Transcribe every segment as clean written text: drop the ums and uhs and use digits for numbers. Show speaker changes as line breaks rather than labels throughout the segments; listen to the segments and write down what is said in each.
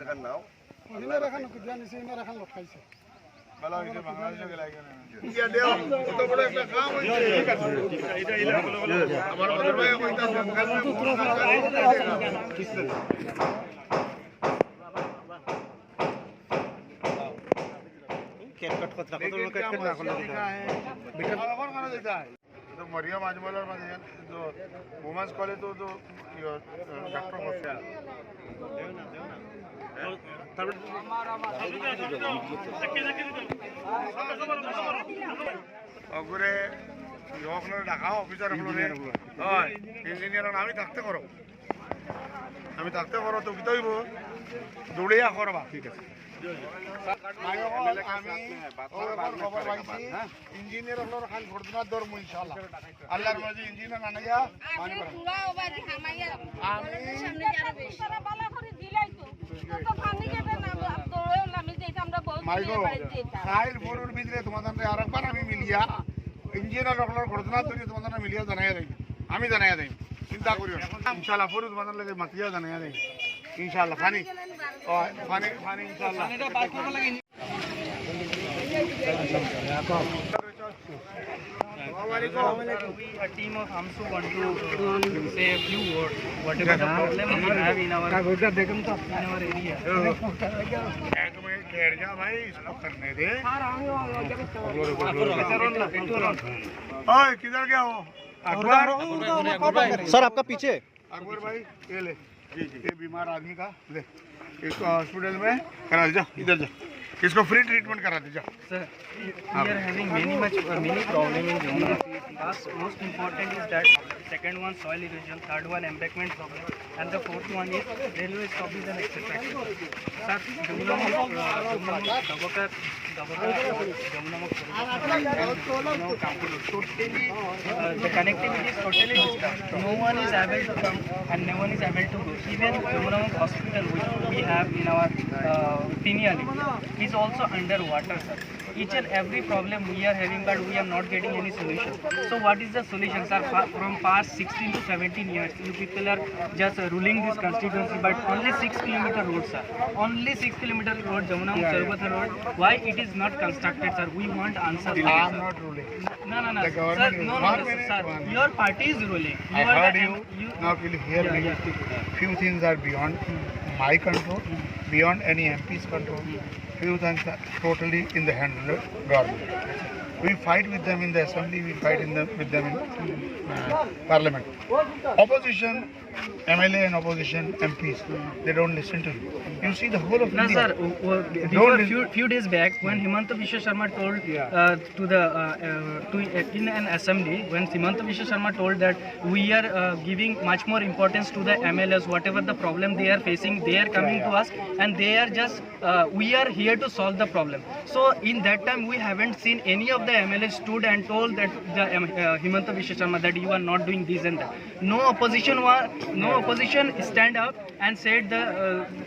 এখন নাও
ওদিনের এখন কুদিয়া নিছে ইনার এখন লটকাইছে
ভালো হইছে বাংলাদেশে গেলাই কেন ইয়া দেও কত বড় একটা কাম হইছে ঠিক আছে এটা ইলা বলো আমার মদর ভাই কইতা কেক কাট কত কত লোক কেক না করলে बेटा कौन खाना देता है तो मरियम अजमल और जो वुमेन्स कॉलेज तो डॉक्टर होता है অগুরে ইহকলরে ঢাকা অফিসার হলরে হয় ইঞ্জিনিয়ার আমি থাকতে করো তো কি হইব দৌড়িয়া করবা ঠিক আছে ইঞ্জিনিয়ার হলো খান ঘটনা ধর্ম ইনশাআল্লাহ আল্লাহর মাঝে ইঞ্জিনিয়ার আনা গিয়া মানি করা খাইল ফোনের ভিতরে তোমাদের আরেকবার আমি মিলিয়া ইঞ্জিনিয়ার হলো ঘটনা ধরে তোমাদের মিলিয়া জানাইয়া দেই আমি জানাইয়া দেই চিন্তা করিও ইনশাআল্লাহ ফোর তোমাদের লাগে মাতিয়া জানাইয়া দেই ইনশাআল্লাহ ফানি ইনশাআল্লাহ
A team of Hamsu want to say a few words. Whatever the problem we have in our area.
एक मिनट ठहर जा भाई इसको करने दे ओए किधर गया हो अकबर
सर आपका पीछे
अकबर भाई ये ले ये बीमार आदमी का ले इसको हॉस्पिटल में करा दे जा इधर जा इसको फ्री ट्रीटमेंट करा दे जा
Sir, we are having many problem in Jamuna. Most important is that second one soil erosion, third one embankment problem, and the fourth one is railway stoppages and etc. Sir, Jamuna totally the connectivity is totally disturbed. No one is able to come and no one is able to go. Even Jamuna hospital which we have in our Tiniali is also underwater, sir. Each and every problem we are having, but we are not getting any solution. So what is the solution, sir? From past 16 to 17 years, you people are just ruling this constituency, but only 6-kilometer road, sir. Only 6-kilometer road, Jamuna Sarbatha road. Why it is not constructed, sir? We want answer.
I am not ruling.
No,
The government
sir.
is
No, sir. Your party is ruling.
I heard you. Now will you hear me? Few things are beyond my control, beyond any MP's control. Few things are totally in the hand of the government. We fight with them in the assembly, we fight with them in parliament. Opposition, MLA and opposition MPs, they don't listen to you. You see the whole of
No,
India.
sir. Before few days back, when Himanta Biswa Sharma told in an assembly, when Himanta Biswa Sharma told that we are giving much more importance to the MLAs, whatever the problem they are facing, they are coming to us, and they are just we are here to solve the problem. So in that time, we haven't seen any of the MLAs stood and told that the Himanta Biswa Sharma that you are not doing this and that. No opposition stand up and said the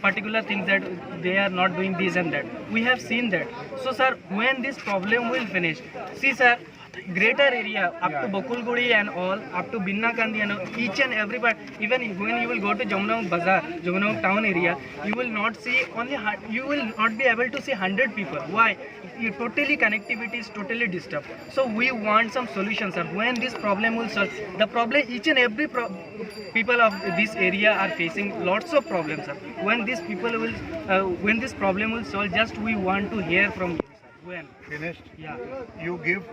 particular things that they are not doing this and that. We have seen that. So sir, when this problem will finish, see sir, greater area up to Bakulgudi and all, up to Binna Kandi and all, each and every part, even when you will go to Jamuna Bazaar, Jamuna town area, you will not see you will not be able to see 100 people. Why? Totally connectivity is totally disturbed. So we want some solutions, sir. When this problem will solve, the problem each and every people of this area are facing lots of problems, sir. When these people will, when this problem will solve, just we want to hear from you, sir. When?
Finished?
Yeah.
You give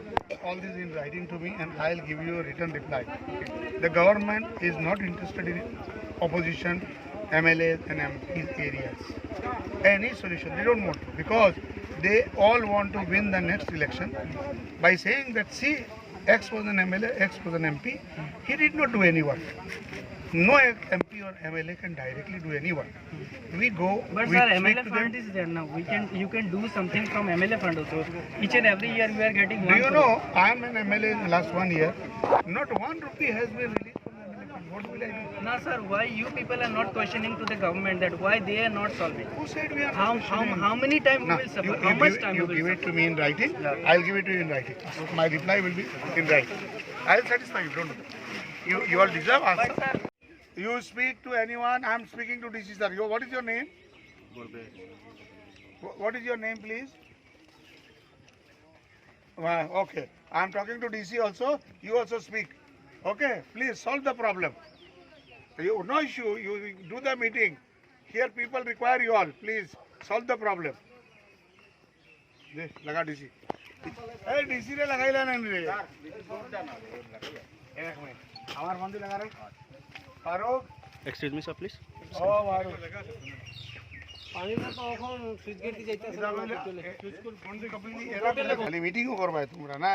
all this in writing to me and I'll give you a written reply. The government is not interested in opposition, MLAs and MPs areas. Any solution, they don't want to, because they all want to win the next election by saying that, see, X was an MLA, X was an MP, he did not do any work. No MP or MLA can directly do any work. We go.
But
we
sir,
speak
MLA
to
fund
them.
is there now. You can do something from MLA fund also. Each and every year we are getting.
Do you know, I am an MLA in the last 1 year. Not 1 rupee has been released from the MLA fund. What will I do?
No sir, why you people are not questioning to the government that why they are not solving?
Who said we are
How many time we will suffer? How much time
you
we will
give it
suffer?
to me in writing? I'll give it to you in writing. My reply will be in writing. I'll satisfy you, don't worry. You all deserve answer. You speak to anyone, I'm speaking to DC sir. What is your name? What is your name, please? Okay. I am talking to DC also. You also speak. Okay. Please solve the problem. No issue. You do the meeting. Here people require you all. Please solve the problem. लगा DC. ए DC रे लगाइला नहीं रे. एक minute. हमार बंदी लगा रहे. Farooq.
Excuse me, sir, please.
ओ फारूक. खाली मीटिंग करवा तुमरा ना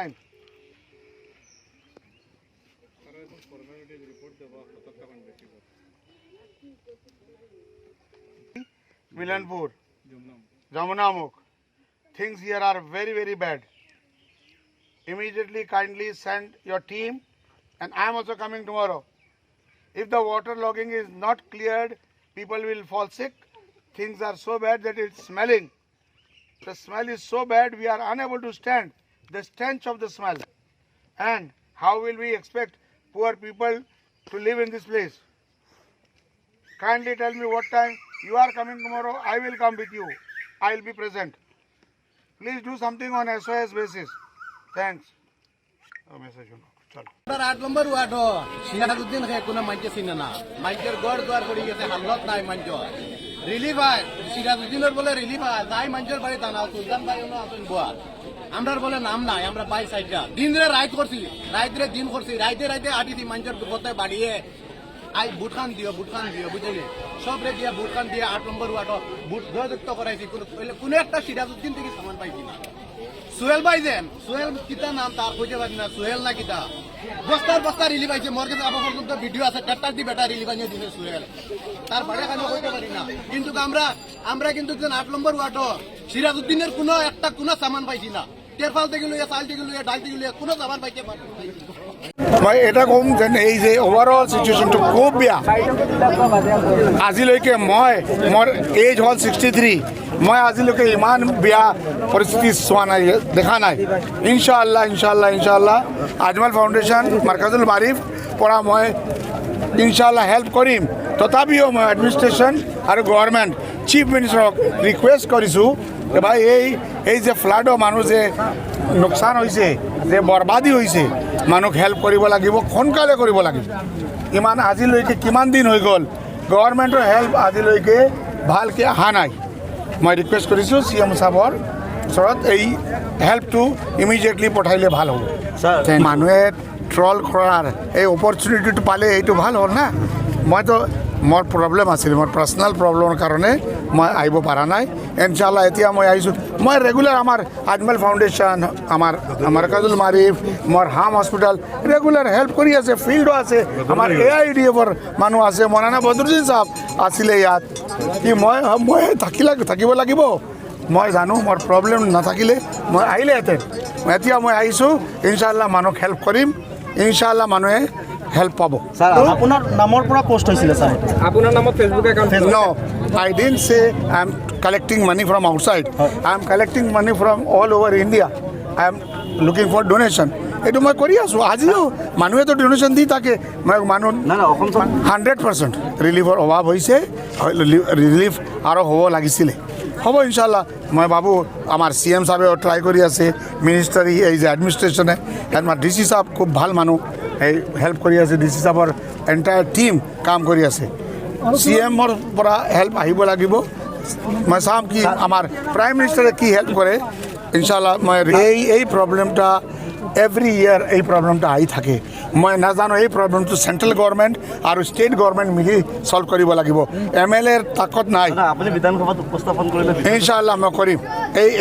Milanpur, Jamunamukh. Things here are very, very bad. Immediately, kindly send your team, and I am also coming tomorrow. If the water logging is not cleared, people will fall sick. Things are so bad that it's smelling. The smell is so bad, we are unable to stand the stench of the smell. And how will we expect poor people to live in this place? Kindly tell me what time you are coming tomorrow. I will come with you. I will be present. Please do something on SOS basis. Thanks. Message. Chalo.
8 number word Sirajuddin হে কোনো মাইকে চিনে না মাইকের গড় দুয়ার পড়ে গেছে হাল্লত নাই মাইক রিলিফ হয় সিরাজউদ্দিনের বলে রিলিফ হয় তাই মাইকের বাড়ি তা না সুলতান ভাই আসেন বুয়া আমরার বলে নাম নাই আমরা বাই সাইডটা দিন রে রাইট করছি রাইতে দিন করছি রাইতে রাইতে আটিছি মাইকের কোথায় বাড়িয়ে আই বুটখান দিও বুঝলি সব রে দিয়া বুটখান দিয়ে 8 নম্বর ওয়ার্ড বুট যুক্ত করাইছি কোনো একটা সিরাজউদ্দিন থেকে সামান পাইছি না সোহেল ভাই দেন সোহেল কিতা নাম তার খুঁজে পারি না সোহেল না কিতা বস্তা রিলিফ আইছে মোর কাছে আবার পর্যন্ত ভিডিও আছে ট্রাক্টর দি বেটা রিলিফ আনিয়ে দিছে সোহেল তার বাড়ি কেন কইতে পারি না কিন্তু আমরা কিন্তু 8 নম্বর ওয়ার্ড সিরাজউদ্দিনের কোনো সামান পাইছি না তেরফাল থেকে লইয়া চাল থেকে লইয়া ডাল থেকে লইয়া কোনো সামান পাইতে পারি
মই এটা কম যে এই যে ওভারঅল সিচুৱেশ্যনটো খুব বেয়া আজিলৈকে মোৰ এজ হ'ল 63 মই আজিলৈকে ইমান বেয়া পৰিস্থিতি চোৱা নাই দেখা নাই ইনশাআল্লাহ আজমল ফাউণ্ডেশ্যন মাৰ্কাজুল মাৰিফ পৰা মই ইনশাআল্লাহ হেল্প কৰিম তথাপিও মই এডমিনিষ্ট্ৰেশ্যন আৰু গভৰ্ণমেণ্ট চিফ মিনিষ্টাৰক ৰিকুৱেষ্ট কৰিছোঁ যে ভাই এই যে ফ্লাডৰ মানুহ যে লোকচান হৈছে যে বৰবাদী হৈছে মানুহক হেল্প কৰিব লাগিব সোনকালে কৰিব লাগিব ইমান আজিলৈকে কিমান দিন হৈ গ'ল গভৰ্ণমেণ্টৰ হেল্প আজিলৈকে ভালকৈ অহা নাই মই ৰিকুৱেষ্ট কৰিছোঁ CM সাহেবৰ ওচৰত এই হেল্পটো ইমিডিয়েটলি পঠাইলে ভাল হ'ব মানুহে ট্ৰল কৰাৰ এই অপৰচুনিটিটো পালে এইটো ভাল হ'ল না মইতো মোৰ প্ৰব্লেম আছিল মোৰ পাৰ্চনেল প্ৰব্লেমৰ কাৰণে মই আহিব পৰা নাই ইনশাআল্লাহ এতিয়া মই আহিছোঁ মই ৰেগুলাৰ আমাৰ আজমল ফাউণ্ডেশ্যন আমাৰ মাৰ্কাজুল মাৰিফ মোৰ হাম হস্পিটেল ৰেগুলাৰ হেল্প কৰি আছে ফিল্ডো আছে আমাৰ AIDFৰ মানুহ আছে মৌলানা বদৰুদ্দিন সাহেব আছিলে ইয়াত কি মই থাকিব লাগিব মই জানো মোৰ প্ৰব্লেম নাথাকিলে মই আহিলেহেঁতেন এতিয়া মই আহিছোঁ ইনশাআল্লাহ মানুহক হেল্প কৰিম ইনশাআল্লাহ মানুহে হেল্প পাব
স্যার আপনার নামৰ পৰা পোস্ট হৈছিল স্যার আপোনাৰ নামত Facebook account
No, I didn't say I am collecting money from outside. I am collecting money from all over India. I am looking for donation. এইটো মই কৰি আছোঁ আজিও মানুহেতো ডনেশ্যন দি থাকে মই মানুহ
না
100% ৰিলিফৰ অভাৱ হৈছে ৰিলিফ আৰু হ'ব লাগিছিলে হ'ব ইনশাআল্লাহ মই ভাবোঁ আমাৰ CM সাহেবেও ট্ৰাই কৰি আছে মিনিষ্টাৰী এই যে এডমিনিষ্ট্ৰেশ্যনে আমাৰ DC সাহেব খুব ভাল মানুহ এই হেল্প কৰি আছে DC সাহেবৰ এণ্টায়াৰ টিম কাম কৰি আছে CMৰ পৰা হেল্প আহিব লাগিব মই চাম কি আমাৰ প্ৰাইম মিনিষ্টাৰে কি হেল্প কৰে ইনশাআল্লাহ মই এই প্ৰব্লেমটা এভৰি ইয়াৰ এই প্ৰব্লেমটা আহি থাকে মই নাজানো এই প্ৰব্লেমটো চেণ্ট্ৰেল গভৰ্ণমেণ্ট আৰু ষ্টেট গভৰ্ণমেণ্ট মিলি ছল্ভ কৰিব লাগিব MLAৰ তাকত নাই
আপুনি বিধানসভাত উপস্থাপন কৰিলে
ইনশাআল্লাহ মই কৰিম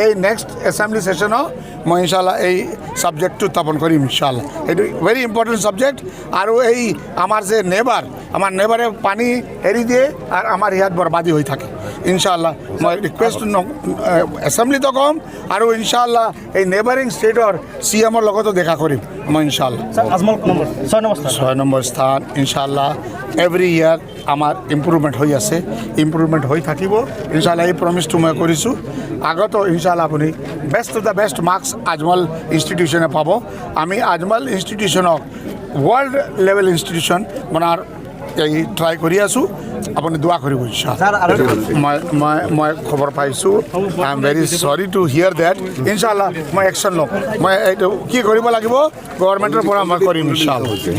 এই নেক্সট এছেম্বলি ছেশ্যনত মই ইনশাআল্লাহ এই ছাবজেক্টটো উত্থাপন কৰিম ইনশাআল্লাহ এইটো ভেৰি ইম্পৰ্টেণ্ট ছাবজেক্ট আৰু এই আমাৰ যে আমাৰ নেবাৰে পানী এৰি দিয়ে আৰু আমাৰ ইয়াত বৰবাদী হৈ থাকে ইনশাআল্লাহ মই ৰিকুৱেষ্ট এছেম্বলিতো ক'ম আৰু ইনশাআল্লাহ এই নেবাৰিং ষ্টেটৰ CMৰ লগতো দেখা কৰিম মই ইনশাআল্লাহ
আজমল নম্বৰ 6
নম্বৰ স্থান ইনশাআল্লাহ এভৰি ইয়াৰ আমাৰ ইম্প্ৰুভমেণ্ট হৈ আছে ইম্প্ৰুভমেণ্ট হৈ থাকিব ইনশাআল্লাহ এই প্ৰমিছটো মই কৰিছোঁ আগতো ইনশাআল্লাহ আপুনি best the best marks Ajmal ইনষ্টিটিউশ্যনে পাব আমি আজমল ইনষ্টিটিউশ্যনক ৱৰ্ল্ড লেভেল ইনষ্টিটিউশ্যন বনাৰ
এই ট্ৰাই কৰি আছোঁ আপুনি দোৱা কৰিব ইনশাআল্লাহ
স্যার আর
মই খবৰ পাইছোঁ আই এম ভেৰি চৰি টু হিয়াৰ ডেট ইনশাআল্লাহ মই একশ্যন ল'ম মই এইটো কি কৰিব লাগিব গভৰ্ণমেণ্টৰ পৰা মই কৰিম ইনশাআল্লাহ